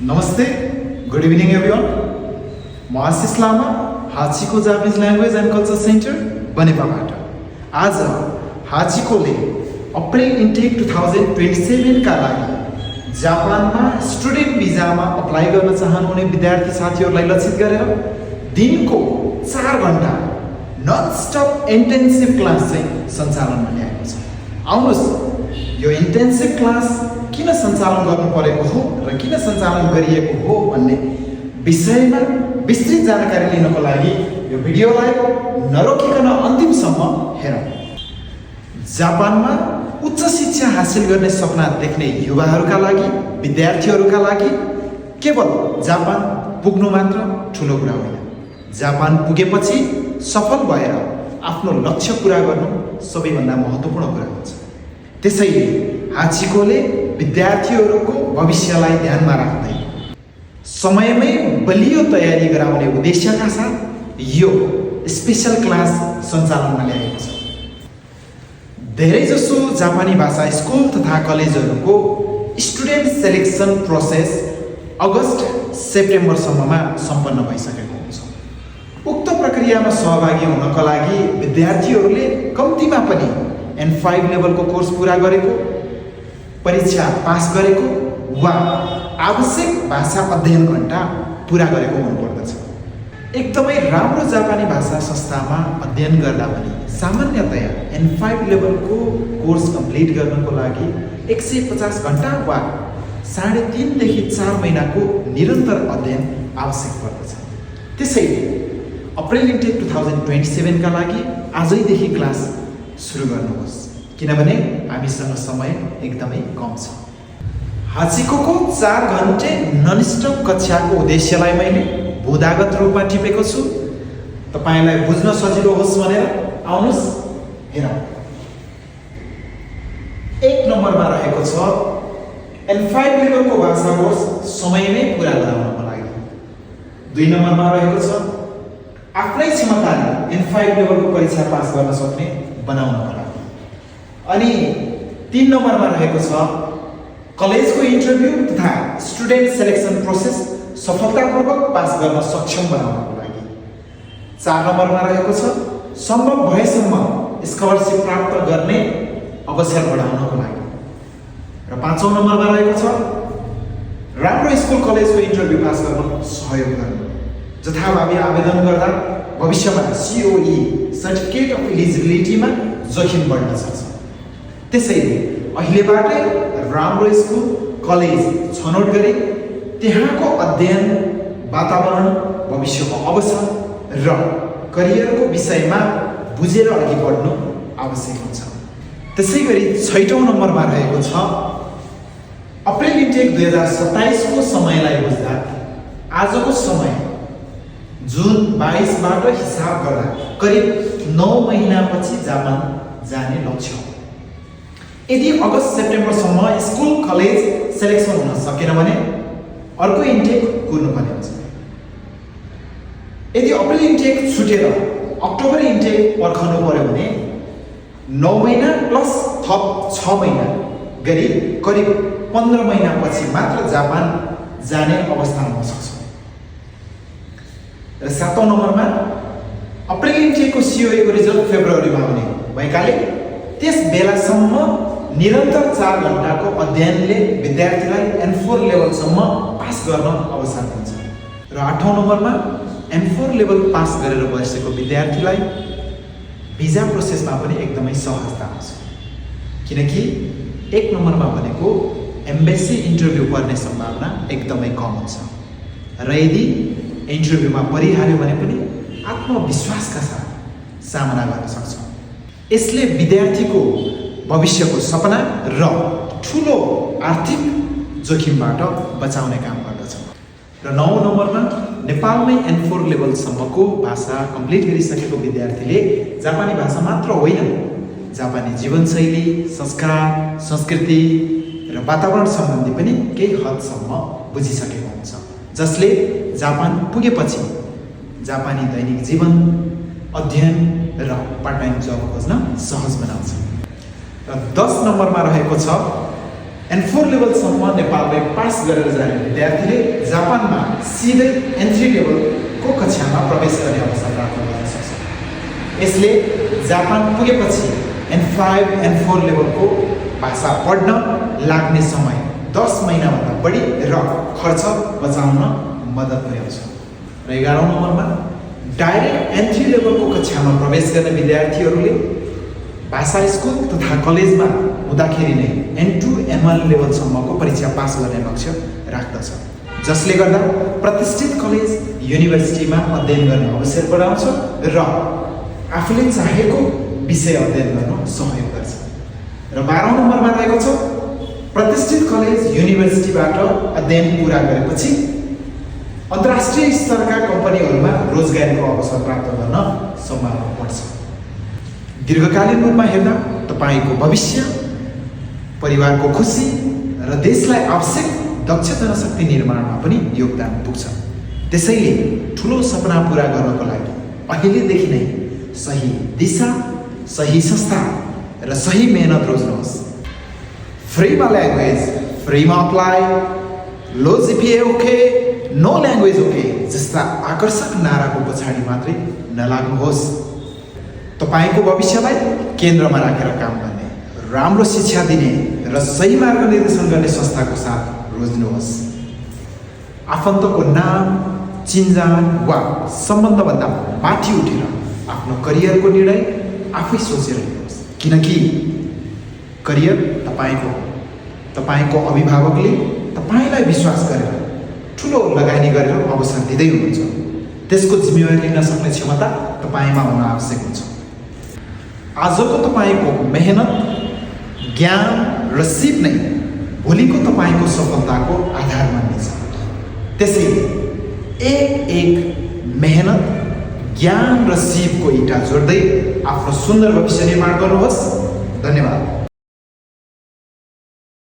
नमस्ते, good evening everyone. म Ashish Lama, Hachiko Japanese language and culture centre बनेपाबाट। आज हाचिकोले अप्रिल इन्टेक 2027 का लागि जापानमा स्टुडेन्ट भिजामा अप्लाई गर्न चाहनुहुने विद्यार्थी साथीहरूलाई लक्षित गरेर दिनको 4 घण्टा नन स्टप इन्टेन्सिभ क्लास चाहिँ सञ्चालनमा ल्याएको छ। आउनुहोस्, यो इन्टेन्सिभ क्लास किन सञ्चालन गर्नु परेको हो र किन सञ्चालन गरिएको हो भन्ने विषयमा विस्तृत जानकारी लिनको लागि यो भिडियोलाई नरोकिकन अन्तिमसम्म हेरौँ। जापानमा उच्च शिक्षा हासिल गर्ने सपना देख्ने युवाहरूका लागि, विद्यार्थीहरूका लागि केवल जापान पुग्नु मात्र ठुलो कुरा होइन। जापान पुगेपछि सफल भएर आफ्नो लक्ष्य पुरा गर्नु सबैभन्दा महत्त्वपूर्ण कुरा हुन्छ। त्यसैले हाचिकोले विद्यार्थीहरूको भविष्यलाई ध्यानमा राख्दै समयमै बलियो तयारी गराउने उद्देश्यका साथ यो स्पेशल क्लास सञ्चालनमा ल्याएको छ। धेरैजसो जापानी भाषा स्कुल तथा कलेजहरूको स्टुडेन्ट सेलेक्सन प्रोसेस अगस्त-सेप्टेम्बरसम्ममा सम्पन्न भइसकेको हुन्छ। उक्त प्रक्रियामा सहभागी हुनका लागि विद्यार्थीहरूले कम्तीमा पनि N5 लेभलको कोर्स पुरा गरेको, परीक्षा पास गरेको वा आवश्यक भाषा अध्ययन घण्टा पुरा गरेको हुनुपर्दछ। एकदमै राम्रो जापानी भाषा संस्थामा अध्ययन गर्दा पनि सामान्यतया N5 लेभलको कोर्स कम्प्लिट गर्नको लागि 150 घण्टा वा 3.5 देखि 4 महिनाको निरन्तर अध्ययन आवश्यक पर्दछ। त्यसैले अप्रिल इन्टेक 2027 का लागि आजैदेखि क्लास सुरु गर्नुहोस्, किनभने हामीसँग समय एकदमै कम छ। हाचिकोको 4 घन्टे ननस्टप कक्षाको उद्देश्यलाई मैले भूदागत रूपमा टिपेको छु, तपाईलाई बुझ्न सजिलो होस् भनेर। आउनुहोस् हेरौँ। 1 नम्बरमा रहेको छ N5 लेभलको भाषा कोर्स समयमै पुरा गराउनको लागि। 2 नम्बरमा रहेको छ आफ्नै क्षमताले N5 लेभलको परीक्षा पास गर्न सक्ने बनाउनको लागि। अनि 3 नम्बरमा रहेको छ कलेजको इन्टरभ्यू तथा स्टुडेन्ट सेलेक्सन प्रोसेस सफलतापूर्वक पास गर्न सक्षम बनाउनको लागि। 4 नम्बरमा रहेको छ सम्भव भएसम्म स्कलरसिप प्राप्त गर्ने अवसर बढाउनको लागि। र 5औं नम्बरमा रहेको छ राम्रो स्कुल कलेजको इन्टरभ्यू पास गर्न सहयोग गर्नु। जथाभावी आवेदन गर्दा भविष्यमा COE सर्टिफिकेट अफ इलिजिबिलिटीमा जोखिम बढ्न सक्छ। त्यसैले अहिलेबाटै राम्रो स्कुल कलेज छनौट गरी त्यहाँको अध्ययन वातावरण, भविष्यको अवसर र करियरको विषयमा बुझेर अघि बढ्नु आवश्यक हुन्छ। त्यसैगरी 6औं नम्बरमा रहेको छ अप्रिल इन्टेक 2027 को समयलाई बुझ्दा आजको समय जुन 22 बाट हिसाब गर्दा करिब 9 महिनापछि जापान जाने लक्ष्य हो। यदि अगस्त-सेप्टेम्बरसम्म स्कुल कलेज सेलेक्सन हुन सकेन भने अर्को इन्टेक कुर्नुपर्ने हुन्छ। यदि अप्रिल इन्टेक छुटेर अक्टोबर इन्टेक पर्खनु पर्यो भने 9 महिना प्लस थप 6 महिना गरी करिब 15 महिनापछि मात्र जापान जाने अवस्था हुन सक्छ। र 7औं नम्बरमा अप्रिल इन्टेकको COE को रिजल्ट फेब्रुअरीमा आउने भएकाले त्यस बेलासम्म निरन्तर 4 घण्टाको अध्ययनले विद्यार्थीलाई N4 लेभलसम्म पास गर्न अवसर दिन्छ। र 8औं नम्बरमा N4 लेभल पास गरेर बसेको विद्यार्थीलाई भिजा प्रोसेसमा पनि एकदमै सहजता हुन्छ, किनकि 1 नम्बरमा भनेको एम्बेसी इन्टरभ्यू पर्ने सम्भावना एकदमै कम हुन्छ। र यदि इन्टरभ्यूमा परिहाल्यो भने पनि आत्मविश्वासका साथ सामना गर्न सक्छौँ। यसले विद्यार्थीको भविष्यको सपना र ठुलो आर्थिक जोखिमबाट बचाउने काम गर्दछ। र 9औं नम्बरमा नेपालमै N4 लेभलसम्मको भाषा कम्प्लिट गरिसकेको विद्यार्थीले जापानी भाषा मात्र होइन, जापानी जीवनशैली, संस्कार, संस्कृति र वातावरण सम्बन्धी पनि केही हदसम्म बुझिसकेको हुन्छ, जसले जापान पुगेपछि जापानी दैनिक जीवन, अध्ययन र पार्ट टाइम जब खोज्न सहज बनाउँछ। र 10 नम्बरमा रहेको छ N4 लेभलसम्म नेपालमै पास गरेर जाने विद्यार्थीले जापानमा सिधै एन्ट्री लेभलको कक्षामा प्रवेश गर्ने अवसर प्राप्त गर्न सक्छ। यसले जापान पुगेपछि N5 N4 लेभलको भाषा पढ्न लाग्ने समय 10 महिनाभन्दा बढी र खर्च बचाउन मद्दत पुर्याउँछ। र 11औं नम्बरमा डाइरेक्ट एन्ट्री लेभलको कक्षामा प्रवेश गर्ने विद्यार्थीहरूले भाषा स्कुल तथा कलेजमा हुँदाखेरि नै N2 N1 लेभलसम्मको परीक्षा पास गर्ने लक्ष्य राख्दछ, जसले गर्दा प्रतिष्ठित कलेज युनिभर्सिटीमा अध्ययन गर्ने अवसर बढाउँछ र आफूले चाहेको विषय अध्ययन गर्न सहयोग गर्छ। र 12औं नम्बरमा रहेको छ प्रतिष्ठित कलेज युनिभर्सिटीबाट अध्ययन पुरा गरेपछि अन्तर्राष्ट्रिय स्तरका कम्पनीहरूमा रोजगारीको अवसर प्राप्त गर्न सम्भावना बढ्छ। दीर्घकालीन रूपमा हेर्दा तपाईको भविष्य, परिवारको खुसी र देशलाई आवश्यक दक्ष जनशक्ति निर्माणमा पनि योगदान पुग्छ। त्यसैले ठुलो सपना पुरा गर्नको लागि अहिलेदेखि नै सही दिशा, सही संस्था र सही मेहनत रोज्नुहोस्। फ्रीमा ल्याङ्ग्वेज, फ्रीमा apply, low GPA okay, no language okay जस्ता आकर्षक नाराको पछाडि मात्रै नलाग्नुहोस्। तपाईको भविष्यलाई केन्द्रमा राखेर काम गर्ने, राम्रो शिक्षा दिने र सही मार्गनिर्देशन गर्ने संस्थाको साथ रोज्नुहोस्। आफन्तको नाम, चिन्जान वा सम्बन्धभन्दा माथि उठेर आफ्नो करियरको निर्णय आफै सोचेर लिनुहोस्, किनकि करियर तपाईको हो। तपाईको अभिभावकले तपाईलाई विश्वास गरेर ठुलो लगानी गरेर अवसर दिँदै हुनुहुन्छ। त्यसको जिम्मेवारी लिन सक्ने क्षमता तपाईमा हुन आवश्यक हुन्छ। आजको तपाईको मेहनत, ज्ञान र सिप नै भोलिको तपाईको सफलताको आधार मानिन्छ। त्यसैले एक मेहनत, ज्ञान र सिपको इँटा जोड्दै आफ्नो सुन्दर भविष्य निर्माण गर्नुहोस्।